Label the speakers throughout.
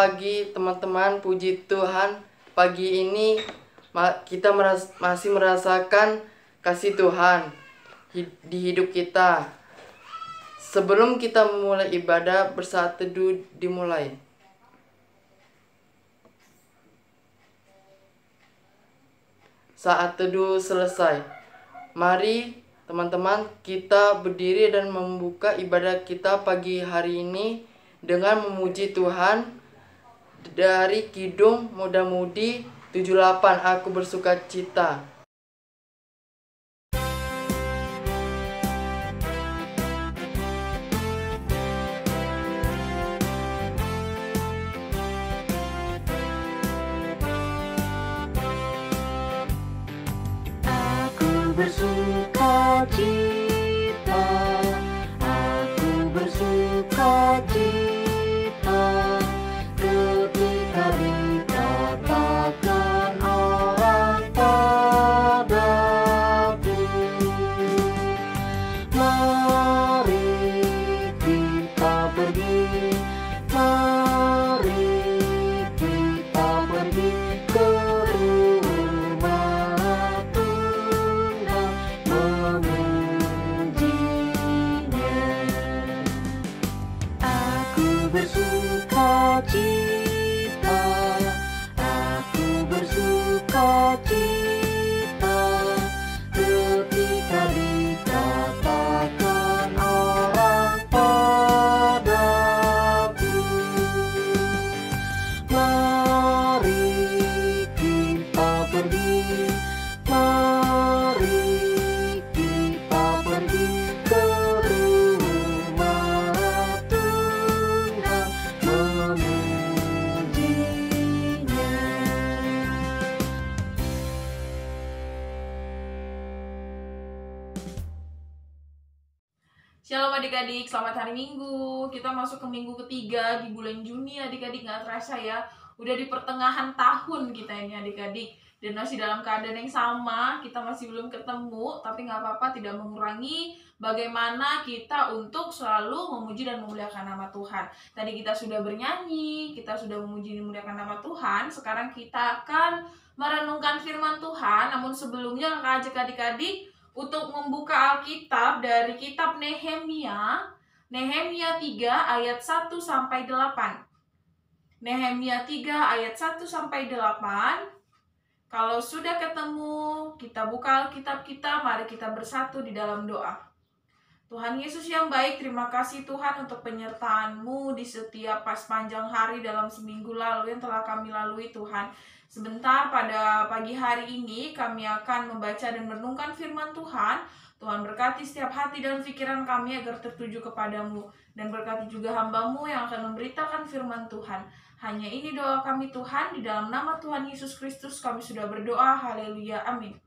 Speaker 1: pagi teman-teman, puji Tuhan. Pagi ini kita masih merasakan kasih Tuhan di hidup kita. Sebelum kita memulai ibadah, bersaat teduh dimulai. Saat teduh selesai, mari teman-teman kita berdiri dan membuka ibadah kita pagi hari ini dengan memuji Tuhan dari Kidung Muda Mudi 78, Aku Bersuka Cita.
Speaker 2: Bersuka cita, aku bersuka cita, ketika dikatakan orang padaku, mari kita pergi, mari kita pergi ke bersuka cita, aku bersuka cita, ketika dikatakan orang padaku, mari kita pergi, mari kita pergi ke
Speaker 3: Shalom adik-adik, selamat hari Minggu. Kita masuk ke minggu ketiga di bulan Juni adik-adik, nggak terasa ya. Udah di pertengahan tahun kita ini adik-adik. Dan masih dalam keadaan yang sama, kita masih belum ketemu. Tapi nggak apa-apa, tidak mengurangi bagaimana kita untuk selalu memuji dan memuliakan nama Tuhan. Tadi kita sudah bernyanyi, kita sudah memuji dan memuliakan nama Tuhan. Sekarang kita akan merenungkan firman Tuhan. Namun sebelumnya kakak ajak adik-adik untuk membuka Alkitab dari kitab Nehemia 3 ayat 1 sampai 8. Nehemia 3 ayat 1 sampai 8. Kalau sudah ketemu, kita buka Alkitab kita, mari kita bersatu di dalam doa. Tuhan Yesus yang baik, terima kasih Tuhan untuk penyertaan-Mu di setiap sepanjang hari dalam seminggu lalu yang telah kami lalui Tuhan. Sebentar pada pagi hari ini kami akan membaca dan merenungkan firman Tuhan. Tuhan berkati setiap hati dan pikiran kami agar tertuju kepadamu. Dan berkati juga hamba-Mu yang akan memberitakan firman Tuhan. Hanya ini doa kami Tuhan, di dalam nama Tuhan Yesus Kristus kami sudah berdoa. Haleluya, amin.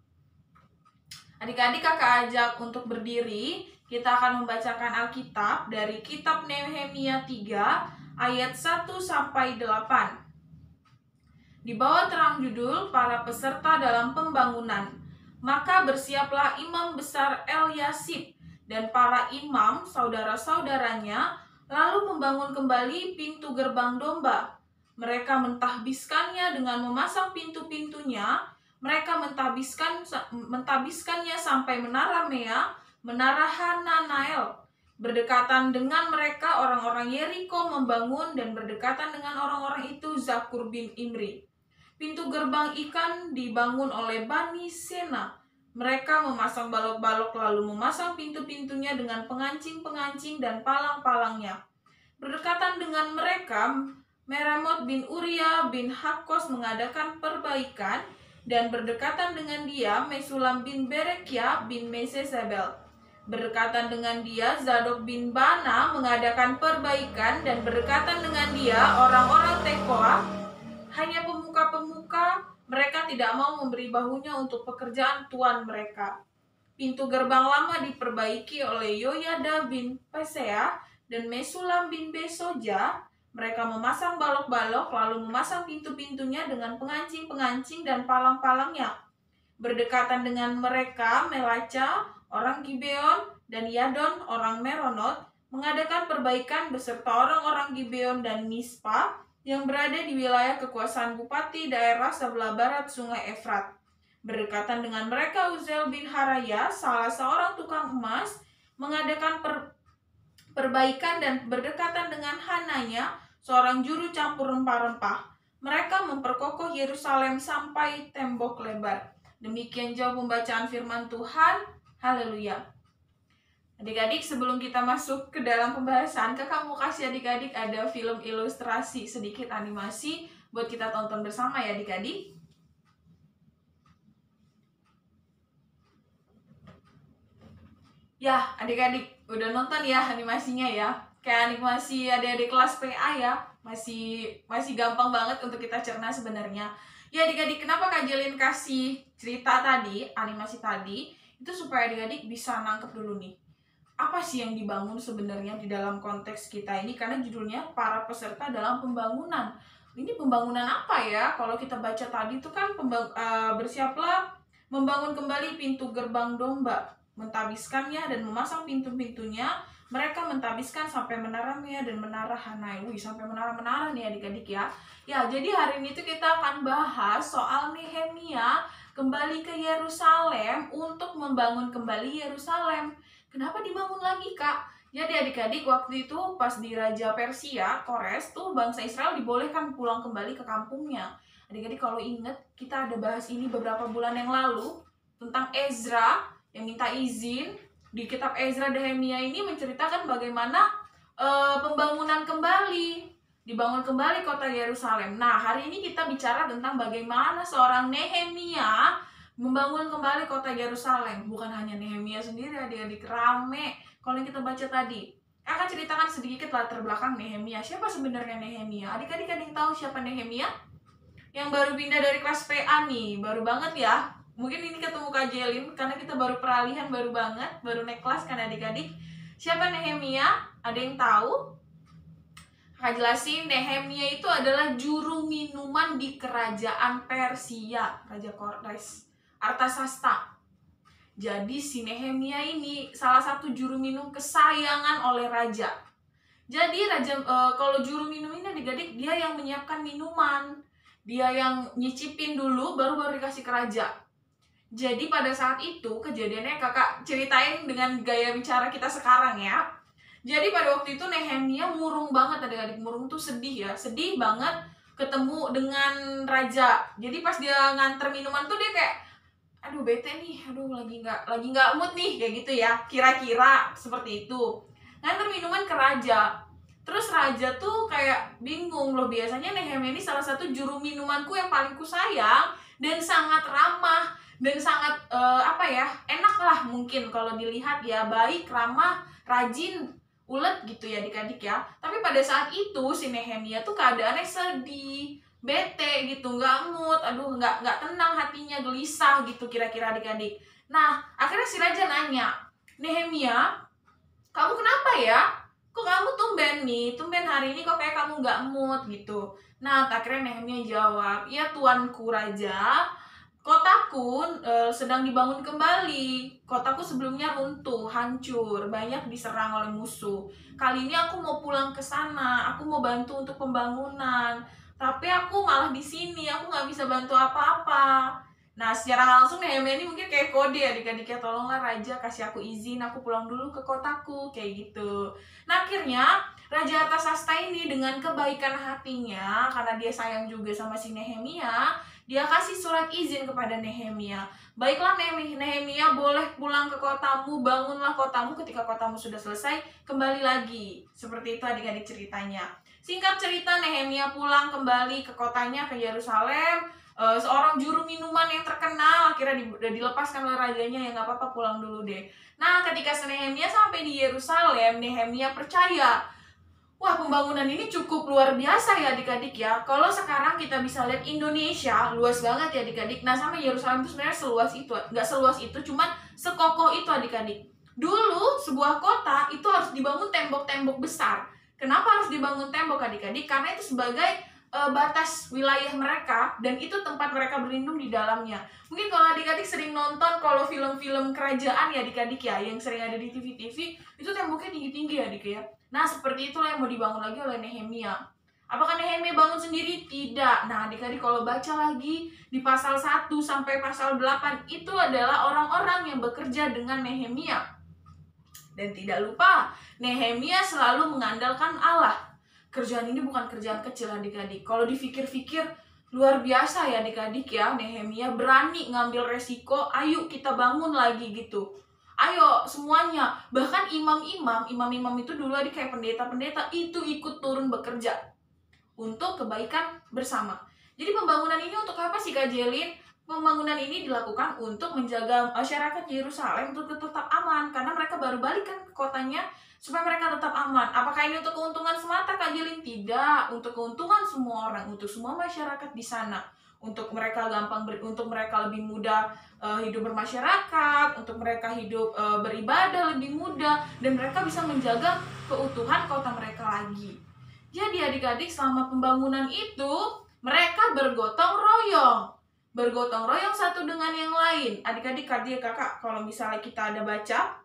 Speaker 3: Adik-adik kakak ajak untuk berdiri. Kita akan membacakan Alkitab dari kitab Nehemia 3 ayat 1 sampai 8. Di bawah terang judul para peserta dalam pembangunan. Maka bersiaplah imam besar Eliasib dan para imam saudara-saudaranya lalu membangun kembali pintu gerbang domba. Mereka mentahbiskannya dengan memasang pintu-pintunya. Mereka mentahbiskannya sampai menara Mea, menara Hananael. Berdekatan dengan mereka orang-orang Yeriko membangun, dan berdekatan dengan orang-orang itu Zakur bin Imri. Pintu gerbang ikan dibangun oleh Bani Sena. Mereka memasang balok-balok lalu memasang pintu-pintunya dengan pengancing-pengancing dan palang-palangnya. Berdekatan dengan mereka, Meremot bin Uria bin Hakos mengadakan perbaikan, dan berdekatan dengan dia Mesulam bin Berekia bin Mesezabel. Berdekatan dengan dia Zadok bin Bana mengadakan perbaikan, dan berdekatan dengan dia orang-orang Tekoa. Hanya pemuka-pemuka, mereka tidak mau memberi bahunya untuk pekerjaan tuan mereka. Pintu gerbang lama diperbaiki oleh Yoyada bin Pesea dan Mesulam bin Besoja. Mereka memasang balok-balok lalu memasang pintu-pintunya dengan pengancing-pengancing dan palang-palangnya. Berdekatan dengan mereka Melaca, orang Gibeon, dan Yadon, orang Meronot, mengadakan perbaikan beserta orang-orang Gibeon dan Mispa. yang berada di wilayah kekuasaan bupati daerah sebelah barat Sungai Efrat. Berdekatan dengan mereka, Uziel bin Haraya, salah seorang tukang emas, mengadakan perbaikan dan berdekatan dengan Hananya, seorang juru campur rempah-rempah. Mereka memperkokoh Yerusalem sampai tembok lebar. Demikian jauh pembacaan firman Tuhan. Haleluya. Adik-adik, sebelum kita masuk ke dalam pembahasan, kakak mau kasih adik-adik ada film ilustrasi sedikit animasi buat kita tonton bersama ya adik-adik. Ya, adik-adik udah nonton ya animasinya ya. Kayak animasi adik-adik kelas PA ya. Masih gampang banget untuk kita cerna sebenarnya. Ya adik-adik, kenapa Kak Jelin kasih cerita tadi, animasi tadi? Itu supaya adik-adik bisa nangkep dulu nih. Apa sih yang dibangun sebenarnya di dalam konteks kita ini? Karena judulnya para peserta dalam pembangunan. Ini pembangunan apa ya? Kalau kita baca tadi itu kan bersiaplah membangun kembali pintu gerbang domba, mentabiskannya dan memasang pintu-pintunya. Mereka mentabiskan sampai menara-Mea dan menara Hanai. Sampai menara-menara nih adik-adik ya. Ya, jadi hari ini tuh kita akan bahas soal Nehemia kembali ke Yerusalem untuk membangun kembali Yerusalem. Kenapa dibangun lagi, Kak? Jadi adik-adik, waktu itu pas di Raja Persia, Kores, tuh bangsa Israel dibolehkan pulang kembali ke kampungnya. Adik-adik kalau ingat, kita ada bahas ini beberapa bulan yang lalu tentang Ezra yang minta izin. Di kitab Ezra Nehemia ini menceritakan bagaimana pembangunan kembali, dibangun kembali kota Yerusalem. Nah, hari ini kita bicara tentang bagaimana seorang Nehemia membangun kembali kota Yerusalem. Bukan hanya Nehemia sendiri, adik-adik, rame. Kalau yang kita baca tadi, akan ceritakan sedikit latar belakang Nehemia. Siapa sebenarnya Nehemia? Adik-adik ada yang tahu siapa Nehemia? Yang baru pindah dari kelas PA nih, baru banget ya. Mungkin ini ketemu Kak Jelin, karena kita baru peralihan, baru banget, baru naik kelas kan adik-adik. Siapa Nehemia? Ada yang tahu? Kak jelasin, Nehemia itu adalah juru minuman di kerajaan Persia, Raja Kores, Artasasta. Jadi si Nehemia ini salah satu juru minum kesayangan oleh raja. Jadi raja kalau juru minum ini adik-adik, dia yang menyiapkan minuman, dia yang nyicipin dulu, baru dikasih ke raja. Jadi pada saat itu kejadiannya kakak ceritain dengan gaya bicara kita sekarang ya. Jadi pada waktu itu Nehemia murung banget adik-adik. Murung tuh sedih ya, sedih banget ketemu dengan raja. Jadi pas dia nganter minuman tuh dia kayak, aduh bete nih, aduh lagi nggak mood nih, kayak gitu ya. Kira-kira seperti itu. Nganter minuman ke raja. Terus raja tuh kayak bingung loh, biasanya Nehemia ini salah satu juru minumanku yang paling kusayang dan sangat ramah. Dan sangat enak lah mungkin kalau dilihat ya, baik, ramah, rajin, ulet gitu ya adik-adik ya. Tapi pada saat itu si Nehemia tuh keadaannya sedih, bete gitu, nggak mood, aduh nggak tenang hatinya, gelisah gitu kira-kira adik-adik. Nah akhirnya si raja nanya, Nehemia, kamu kenapa ya? Kok kamu tumben hari ini kok kayak kamu nggak mood gitu. Nah akhirnya Nehemia jawab, iya tuanku raja, kotaku sedang dibangun kembali. Kotaku sebelumnya runtuh, hancur, banyak diserang oleh musuh. Kali ini aku mau pulang ke sana, aku mau bantu untuk pembangunan. Tapi aku malah di sini, aku nggak bisa bantu apa-apa. Nah, secara langsung Nehemia ini mungkin kayak kode adik-adik ya, tolonglah raja kasih aku izin, aku pulang dulu ke kotaku, kayak gitu. Nah, akhirnya Raja Artasasta ini dengan kebaikan hatinya, karena dia sayang juga sama si Nehemia, dia kasih surat izin kepada Nehemia. Baiklah Nehemia, boleh pulang ke kotamu, bangunlah kotamu, ketika kotamu sudah selesai, kembali lagi. Seperti itu adik-adik ceritanya. Singkat cerita, Nehemia pulang kembali ke kotanya, ke Yerusalem. Seorang juru minuman yang terkenal akhirnya dilepaskan oleh rajanya, ya nggak apa-apa pulang dulu deh. Nah ketika Nehemia sampai di Yerusalem, Nehemia percaya, wah pembangunan ini cukup luar biasa ya adik-adik ya. Kalau sekarang kita bisa lihat Indonesia luas banget ya adik-adik. Nah sama Yerusalem itu sebenarnya seluas itu, nggak seluas itu, cuman sekokoh itu adik-adik. Dulu sebuah kota itu harus dibangun tembok-tembok besar. Kenapa harus dibangun tembok adik-adik? Karena itu sebagai batas wilayah mereka, dan itu tempat mereka berlindung di dalamnya. Mungkin kalau adik-adik sering nonton kalau film-film kerajaan ya adik-adik ya, yang sering ada di TV-TV, itu temboknya tinggi-tinggi ya adik ya. Nah seperti itulah yang mau dibangun lagi oleh Nehemia. Apakah Nehemia bangun sendiri? Tidak. Nah, adik-adik kalau baca lagi di pasal 1 sampai pasal 8 itu adalah orang-orang yang bekerja dengan Nehemia. Dan tidak lupa, Nehemia selalu mengandalkan Allah. Kerjaan ini bukan kerjaan kecil adik-adik. Kalau dipikir-pikir luar biasa ya adik-adik ya. Nehemia berani ngambil resiko, ayo kita bangun lagi gitu. Ayo semuanya. Bahkan imam-imam itu dulu adik kayak pendeta-pendeta itu ikut turun bekerja untuk kebaikan bersama. Jadi pembangunan ini untuk apa sih Kak Jelin? Pembangunan ini dilakukan untuk menjaga masyarakat Yerusalem untuk tetap aman, karena mereka baru balik kan ke kotanya, supaya mereka tetap aman. Apakah ini untuk keuntungan semata Kak Jelin? Tidak, untuk keuntungan semua orang, untuk semua masyarakat di sana, untuk mereka untuk mereka lebih mudah hidup bermasyarakat, untuk mereka hidup beribadah lebih mudah, dan mereka bisa menjaga keutuhan kota mereka lagi. Jadi adik-adik selama pembangunan itu mereka bergotong royong satu dengan yang lain. Adik-adik, kakak, kalau misalnya kita ada baca,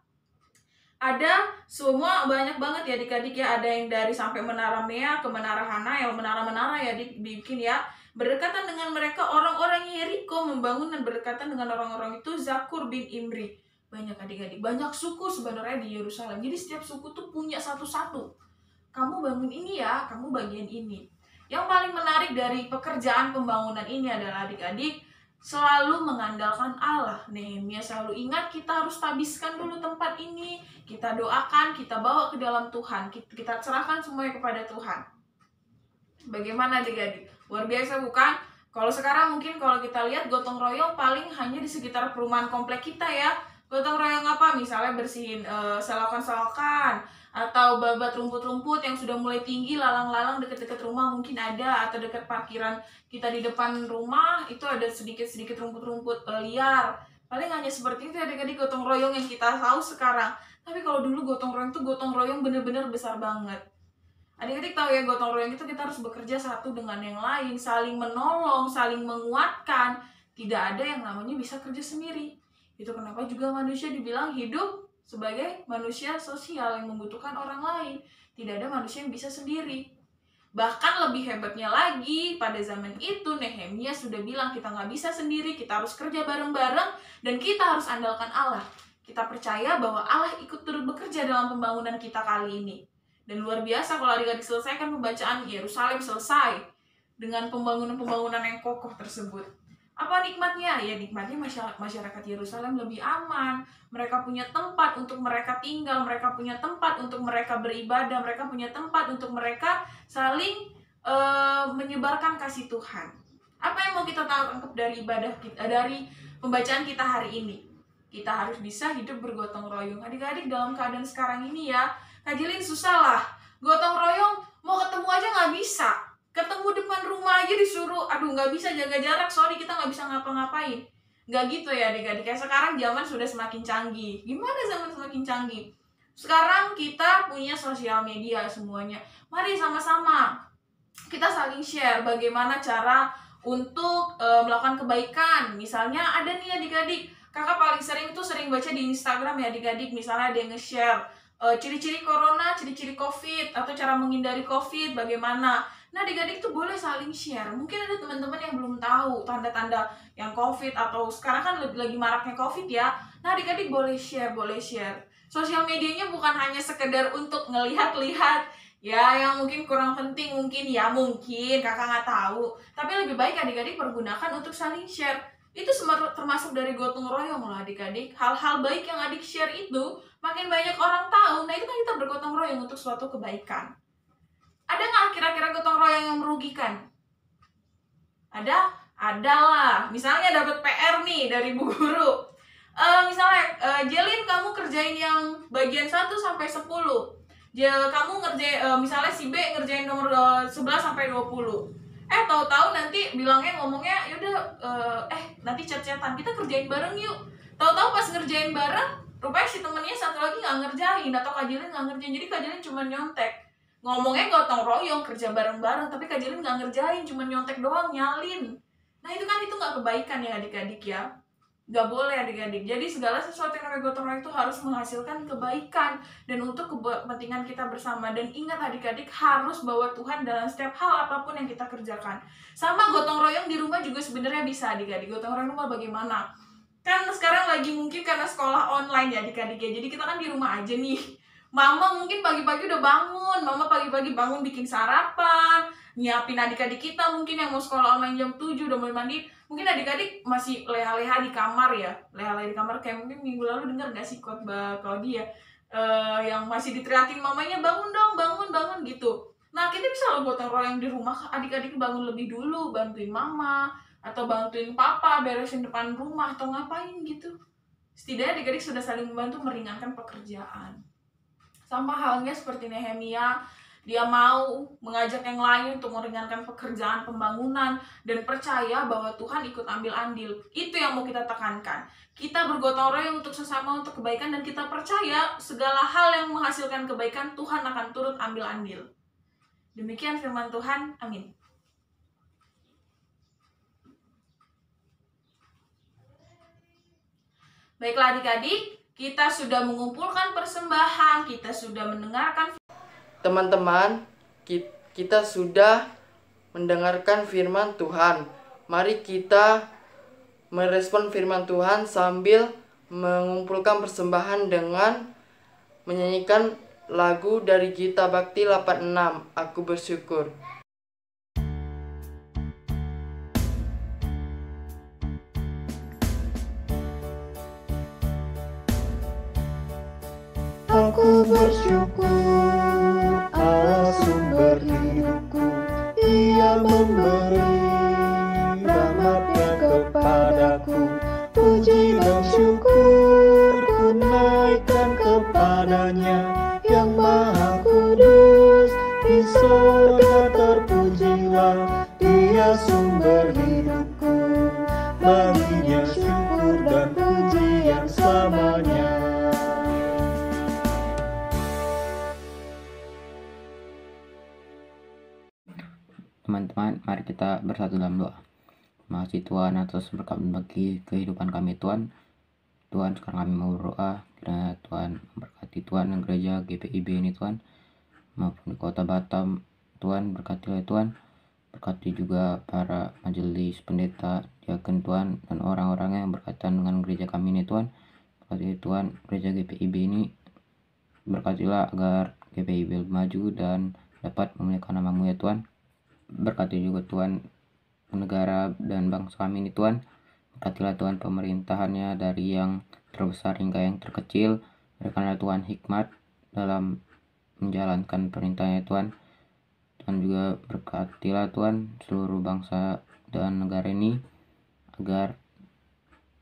Speaker 3: ada semua banyak banget ya adik-adik ya. Ada yang dari sampai Menara Mea ke Menara Hanael, menara-menara ya dibikin ya. Berdekatan dengan mereka orang-orang Yeriko membangun, dan berdekatan dengan orang-orang itu Zakur bin Imri. Banyak adik-adik, banyak suku sebenarnya di Yerusalem. Jadi setiap suku tuh punya satu-satu. Kamu bangun ini ya, kamu bagian ini. Yang paling menarik dari pekerjaan pembangunan ini adalah adik-adik selalu mengandalkan Allah. Nehemia selalu ingat kita harus tabiskan dulu tempat ini, kita doakan, kita bawa ke dalam Tuhan, kita serahkan semuanya kepada Tuhan. Bagaimana adik-adik? Luar biasa bukan? Kalau sekarang mungkin kalau kita lihat gotong royong paling hanya di sekitar perumahan komplek kita ya. Gotong royong apa? Misalnya bersihin selokan-selokan, atau babat rumput-rumput yang sudah mulai tinggi, lalang-lalang dekat-dekat rumah mungkin ada, atau dekat parkiran kita di depan rumah itu ada sedikit-sedikit rumput-rumput liar. Paling hanya seperti itu adik-adik gotong royong yang kita tahu sekarang. Tapi kalau dulu gotong royong itu gotong royong bener-bener besar banget. Adik-adik tahu ya, gotong royong itu kita harus bekerja satu dengan yang lain, saling menolong, saling menguatkan. Tidak ada yang namanya bisa kerja sendiri. Itu kenapa juga manusia dibilang hidup sebagai manusia sosial yang membutuhkan orang lain. Tidak ada manusia yang bisa sendiri. Bahkan lebih hebatnya lagi, pada zaman itu Nehemia sudah bilang kita nggak bisa sendiri, kita harus kerja bareng-bareng, dan kita harus andalkan Allah. Kita percaya bahwa Allah ikut turut bekerja dalam pembangunan kita kali ini. Dan luar biasa kalau adik-adik selesaikan pembacaan Yerusalem selesai dengan pembangunan-pembangunan yang kokoh tersebut. Apa nikmatnya? Ya nikmatnya masyarakat Yerusalem lebih aman. Mereka punya tempat untuk mereka tinggal, mereka punya tempat untuk mereka beribadah, mereka punya tempat untuk mereka saling menyebarkan kasih Tuhan. Apa yang mau kita tangkap dari ibadah kita, dari pembacaan kita hari ini? Kita harus bisa hidup bergotong royong. Adik-adik dalam keadaan sekarang ini ya, Kak Jelin susah lah. Gotong royong mau ketemu aja nggak bisa. Ketemu depan rumah aja disuruh, aduh nggak bisa jaga jarak, sorry kita nggak bisa ngapa-ngapain. Nggak gitu ya adik-adik, kayak sekarang zaman sudah semakin canggih. Gimana zaman semakin canggih? Sekarang kita punya sosial media semuanya. Mari sama-sama kita saling share bagaimana cara untuk melakukan kebaikan. Misalnya ada nih adik-adik, kakak paling sering baca di Instagram ya adik-adik, misalnya ada yang nge-share ciri-ciri corona, ciri-ciri covid, atau cara menghindari covid bagaimana. Nah adik-adik tuh boleh saling share. Mungkin ada teman-teman yang belum tahu tanda-tanda yang covid, atau sekarang kan lagi maraknya covid ya. Nah adik-adik boleh share. Sosial medianya bukan hanya sekedar untuk ngelihat-lihat ya, yang mungkin kurang penting mungkin kakak nggak tahu. Tapi lebih baik adik-adik pergunakan untuk saling share. Itu termasuk dari gotong royong loh adik-adik. Hal-hal baik yang adik share itu makin banyak orang tahu. Nah itu kan kita bergotong royong untuk suatu kebaikan. Ada nggak kira-kira gotong royong yang merugikan? Ada? Ada lah. Misalnya dapat PR nih dari bu guru. Misalnya, Jelin kamu kerjain yang bagian 1 sampai 10. Kamu ngerjain, misalnya si B ngerjain nomor 11 sampai 20. Tahu-tahu nanti ngomongnya yaudah, nanti chat-chatan, kita kerjain bareng yuk. Tahu-tahu pas ngerjain bareng, rupanya si temennya satu lagi nggak ngerjain, atau Kak Jelin nggak ngerjain. Jadi Kak Jelin cuma nyontek. Ngomongnya gotong royong, kerja bareng-bareng, tapi Kak Jelin nggak ngerjain, cuma nyontek doang, nyalin. Nah itu kan nggak kebaikan ya adik-adik ya. Gak boleh adik-adik. Jadi segala sesuatu yang namanya gotong royong itu harus menghasilkan kebaikan dan untuk kepentingan kita bersama. Dan ingat adik-adik, harus bawa Tuhan dalam setiap hal apapun yang kita kerjakan. Sama gotong royong di rumah juga sebenarnya bisa adik-adik. Gotong royong rumah bagaimana? Kan sekarang lagi mungkin karena sekolah online ya adik-adik ya. Jadi kita kan di rumah aja nih. Mama mungkin pagi-pagi udah bangun. Mama pagi-pagi bangun bikin sarapan, nyiapin adik-adik kita mungkin yang mau sekolah online jam 7 udah mulai mandi. Mungkin adik-adik masih leha-leha di kamar ya, leha-leha di kamar. Kayak mungkin minggu lalu dengar gak sih khotbah Claudia yang masih diteriakin mamanya, bangun dong, bangun gitu. Nah kita bisa loh gotong royong di rumah, adik-adik bangun lebih dulu, bantuin mama atau bantuin papa beresin depan rumah atau ngapain gitu. Setidaknya adik-adik sudah saling membantu meringankan pekerjaan. Sama halnya seperti Nehemia, dia mau mengajak yang lain untuk meringankan pekerjaan pembangunan dan percaya bahwa Tuhan ikut ambil andil. Itu yang mau kita tekankan. Kita bergotong royong untuk sesama untuk kebaikan dan kita percaya segala hal yang menghasilkan kebaikan Tuhan akan turut ambil andil. Demikian firman Tuhan. Amin. Baiklah adik-adik, kita sudah mengumpulkan persembahan, kita sudah mendengarkan.
Speaker 1: Teman-teman, kita sudah mendengarkan firman Tuhan. Mari kita merespon firman Tuhan sambil mengumpulkan persembahan dengan menyanyikan lagu dari Gita Bakti 86, Aku Bersyukur.
Speaker 2: Aku bersyukur, Allah sumber hidupku, Ia memberi rahmat-Nya kepadaku. Puji dan syukur ku naikkan kepada-Nya, yang Maha Kudus. Di sorga terpujilah, Dia sumber hidupku. Baginya syukur dan pujian selamanya.
Speaker 4: Teman-teman, mari kita bersatu dalam doa. Terima kasih Tuhan atas berkat bagi kehidupan kami Tuhan. Tuhan, sekarang kami mau berdoa kiranya Tuhan memberkati Tuhan dan gereja GPIB ini Tuhan, maupun di kota Batam. Tuhan, berkatilah Tuhan. Berkati juga para majelis pendeta, diaken Tuhan, dan orang-orang yang berkaitan dengan gereja kami ini Tuhan. Berkati Tuhan gereja GPIB ini, berkatilah agar GPIB maju dan dapat memuliakan nama-Mu ya Tuhan. Berkati juga Tuhan negara dan bangsa kami ini Tuhan. Berkatilah Tuhan pemerintahannya dari yang terbesar hingga yang terkecil. Berikanlah Tuhan hikmat dalam menjalankan perintahnya Tuhan. Tuhan juga berkatilah Tuhan seluruh bangsa dan negara ini agar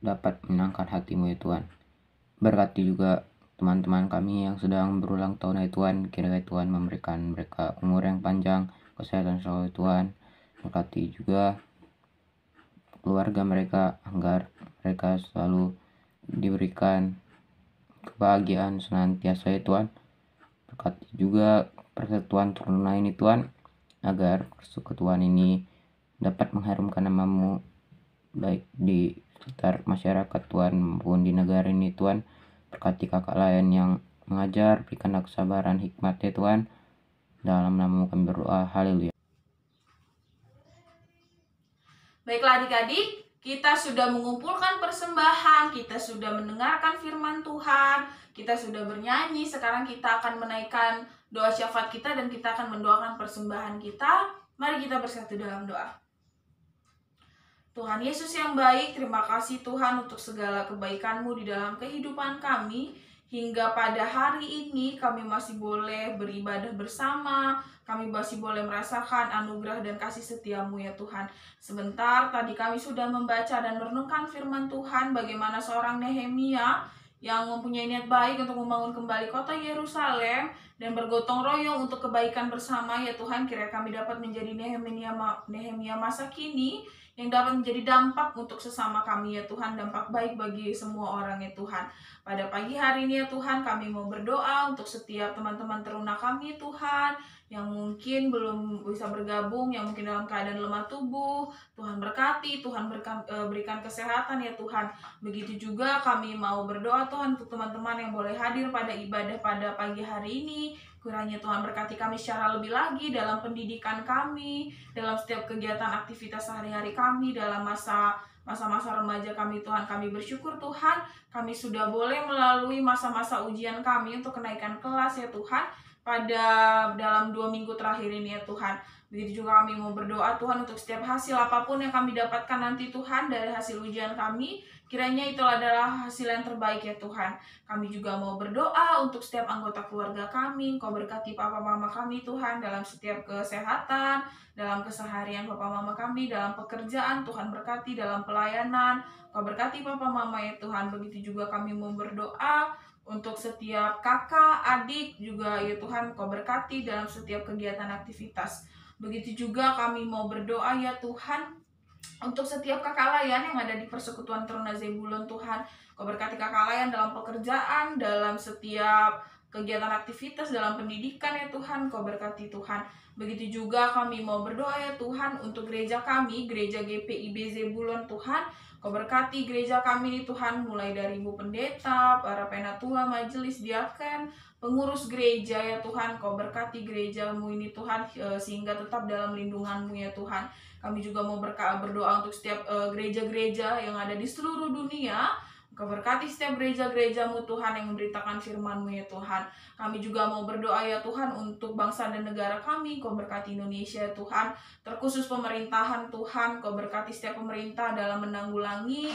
Speaker 4: dapat menyenangkan hati-Mu ya Tuhan. Berkati juga teman-teman kami yang sedang berulang tahun ya Tuhan. Kiranya Tuhan memberikan mereka umur yang panjang, kesehatan selalu Tuhan. Berkati juga keluarga mereka agar mereka selalu diberikan kebahagiaan senantiasa ya Tuhan. Berkati juga persekutuan Truna ini Tuhan, agar persekutuan ini dapat mengharumkan nama-Mu baik di sekitar masyarakat Tuhan maupun di negara ini Tuhan. Berkati kakak lain yang mengajar, berikanlah kesabaran, hikmat ya Tuhan. Dalam nama-Mu kami berdoa, haleluya.
Speaker 3: Baiklah adik-adik, kita sudah mengumpulkan persembahan, kita sudah mendengarkan firman Tuhan, kita sudah bernyanyi. Sekarang kita akan menaikkan doa syafaat kita dan kita akan mendoakan persembahan kita. Mari kita bersatu dalam doa. Tuhan Yesus yang baik, terima kasih Tuhan untuk segala kebaikan-Mu di dalam kehidupan kami. Hingga pada hari ini kami masih boleh beribadah bersama, kami masih boleh merasakan anugerah dan kasih setia-Mu ya Tuhan. Sebentar tadi kami sudah membaca dan merenungkan firman Tuhan bagaimana seorang Nehemia yang mempunyai niat baik untuk membangun kembali kota Yerusalem dan bergotong royong untuk kebaikan bersama ya Tuhan. Kiranya kami dapat menjadi Nehemia masa kini yang dapat menjadi dampak untuk sesama kami ya Tuhan, dampak baik bagi semua orang ya Tuhan. Pada pagi hari ini ya Tuhan, kami mau berdoa untuk setiap teman-teman teruna kami Tuhan, yang mungkin belum bisa bergabung, yang mungkin dalam keadaan lemah tubuh. Tuhan berkati, Tuhan berikan kesehatan ya Tuhan. Begitu juga kami mau berdoa Tuhan untuk teman-teman yang boleh hadir pada ibadah pada pagi hari ini. Kiranya Tuhan berkati kami secara lebih lagi dalam pendidikan kami, dalam setiap kegiatan aktivitas sehari-hari kami, dalam masa-masa remaja kami Tuhan. Kami bersyukur Tuhan, kami sudah boleh melalui masa-masa ujian kami untuk kenaikan kelas ya Tuhan, pada dalam 2 minggu terakhir ini ya Tuhan. Begitu juga kami mau berdoa Tuhan untuk setiap hasil apapun yang kami dapatkan nanti Tuhan dari hasil ujian kami, kiranya itu adalah hasil yang terbaik ya Tuhan. Kami juga mau berdoa untuk setiap anggota keluarga kami. Kau berkati papa mama kami Tuhan dalam setiap kesehatan, dalam keseharian papa mama kami, dalam pekerjaan Tuhan berkati, dalam pelayanan. Kau berkati papa mama ya Tuhan. Begitu juga kami mau berdoa untuk setiap kakak, adik juga ya Tuhan, Kau berkati dalam setiap kegiatan aktivitas. Begitu juga kami mau berdoa ya Tuhan untuk setiap kakak layan yang ada di Persekutuan Teruna Zebulon Tuhan. Kau berkati kakak layan dalam pekerjaan, dalam setiap kegiatan aktivitas, dalam pendidikan ya Tuhan. Kau berkati Tuhan. Begitu juga kami mau berdoa ya Tuhan untuk gereja kami, gereja GPIB Zebulon Tuhan. Kau berkati gereja kami ini Tuhan, mulai dari Ibu Pendeta, para penatua, majelis, diaken, pengurus gereja ya Tuhan. Kau berkati gerejamu ini Tuhan, sehingga tetap dalam lindungan-Mu ya Tuhan. Kami juga mau berdoa untuk setiap gereja-gereja yang ada di seluruh dunia. Kau berkati setiap gereja-gerejamu Tuhan yang memberitakan firman-Mu ya Tuhan. Kami juga mau berdoa ya Tuhan untuk bangsa dan negara kami. Kau berkati Indonesia ya Tuhan, terkhusus pemerintahan Tuhan. Kau berkati setiap pemerintah dalam menanggulangi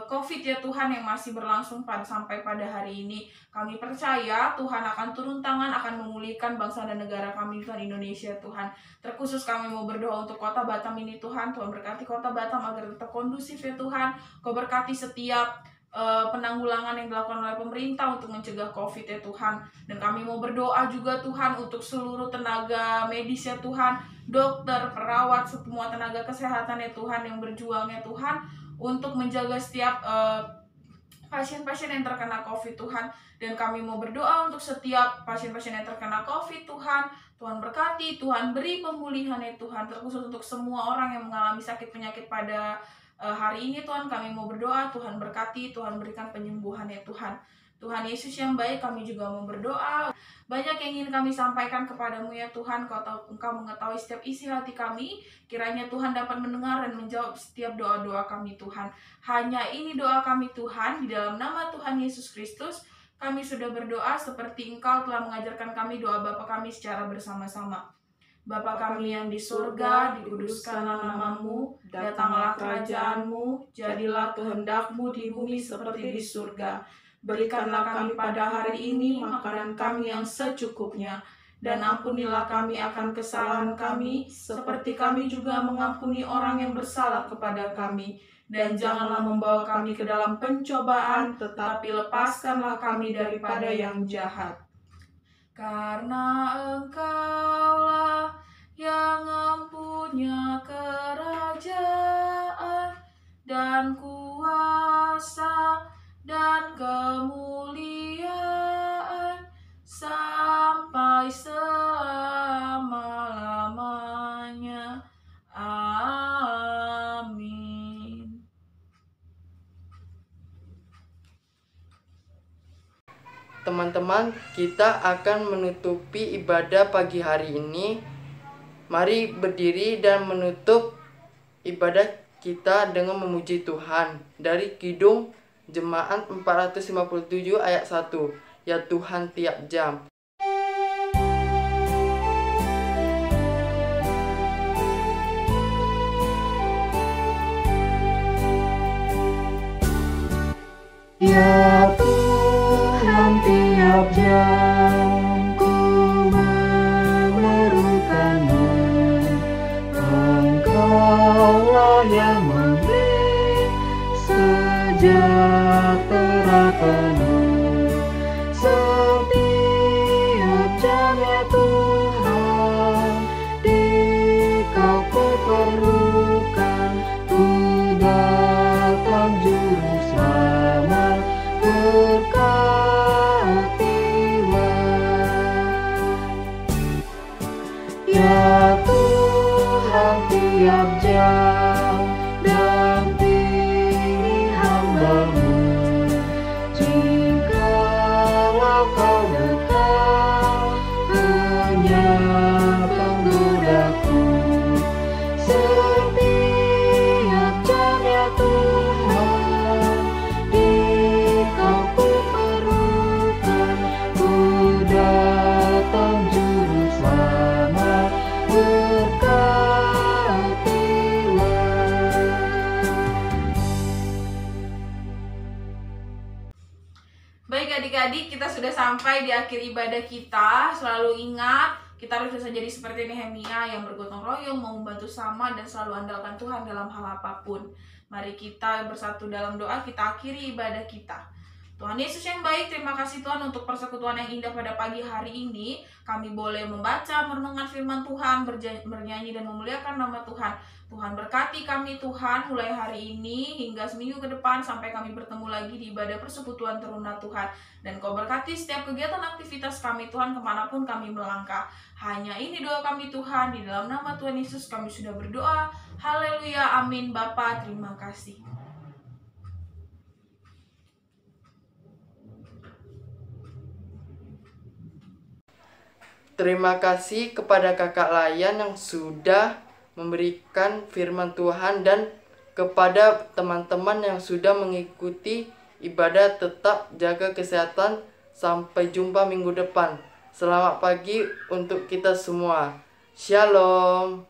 Speaker 3: COVID ya Tuhan yang masih berlangsung sampai pada hari ini. Kami percaya Tuhan akan turun tangan, akan memulihkan bangsa dan negara kami Tuhan, Indonesia Tuhan. Terkhusus kami mau berdoa untuk kota Batam ini Tuhan. Tuhan berkati kota Batam agar tetap kondusif ya Tuhan. Kau berkati setiap penanggulangan yang dilakukan oleh pemerintah untuk mencegah COVID ya Tuhan. Dan kami mau berdoa juga Tuhan untuk seluruh tenaga medis ya Tuhan, dokter, perawat, semua tenaga kesehatan ya Tuhan yang berjuang ya Tuhan untuk menjaga setiap pasien-pasien yang terkena COVID Tuhan. Dan kami mau berdoa untuk setiap pasien-pasien yang terkena COVID Tuhan. Tuhan berkati, Tuhan beri pemulihan ya Tuhan, terkhusus untuk semua orang yang mengalami sakit penyakit pada hari ini Tuhan. Kami mau berdoa, Tuhan berkati, Tuhan berikan penyembuhan ya Tuhan. Tuhan Yesus yang baik, kami juga mau berdoa. Banyak yang ingin kami sampaikan kepadamu ya Tuhan. Engkau mengetahui setiap isi hati kami. Kiranya Tuhan dapat mendengar dan menjawab setiap doa-doa kami Tuhan. Hanya ini doa kami Tuhan, di dalam nama Tuhan Yesus Kristus. Kami sudah berdoa seperti Engkau telah mengajarkan kami doa Bapa kami secara bersama-sama. Bapa kami yang di surga, dikuduskanlah nama-Mu, datanglah kerajaan-Mu, jadilah kehendak-Mu di bumi seperti di surga. Berikanlah kami pada hari ini makanan kami yang secukupnya, dan ampunilah kami akan kesalahan kami, seperti kami juga mengampuni orang yang bersalah kepada kami. Dan janganlah membawa kami ke dalam pencobaan, tetapi lepaskanlah kami daripada yang jahat. Karena Engkaulah yang mempunyai kerajaan dan kuasa dan kemuliaan sampai selama-lamanya. Amin.
Speaker 1: Teman-teman, kita akan menutupi ibadah pagi hari ini. Mari berdiri dan menutup ibadah kita dengan memuji Tuhan. Dari Kidung Jemaat 457 ayat 1. Ya Tuhan tiap jam.
Speaker 2: Ya Tuhan tiap jam ku memerlukan-Mu. Engkaulah yang memberi sejahtera penuh. Setiap jam ya Tuhan, di Kau ku perlukan.
Speaker 3: Baik adik-adik, kita sudah sampai di akhir ibadah kita. Selalu ingat, kita harus bisa jadi seperti Nehemia yang bergotong royong, mau membantu sama, dan selalu andalkan Tuhan dalam hal apapun. Mari kita bersatu dalam doa, kita akhiri ibadah kita. Tuhan Yesus yang baik, terima kasih Tuhan untuk persekutuan yang indah pada pagi hari ini. Kami boleh membaca, merenungkan firman Tuhan, bernyanyi dan memuliakan nama Tuhan. Tuhan berkati kami Tuhan mulai hari ini hingga seminggu ke depan sampai kami bertemu lagi di ibadah persekutuan teruna Tuhan. Dan Kau berkati setiap kegiatan aktivitas kami Tuhan kemanapun kami melangkah. Hanya ini doa kami Tuhan, di dalam nama Tuhan Yesus kami sudah berdoa. Haleluya, amin. Bapa, terima kasih.
Speaker 1: Terima kasih kepada Kakak Layan yang sudah memberikan firman Tuhan dan kepada teman-teman yang sudah mengikuti ibadah. Tetap jaga kesehatan. Sampai jumpa minggu depan. Selamat pagi untuk kita semua. Shalom.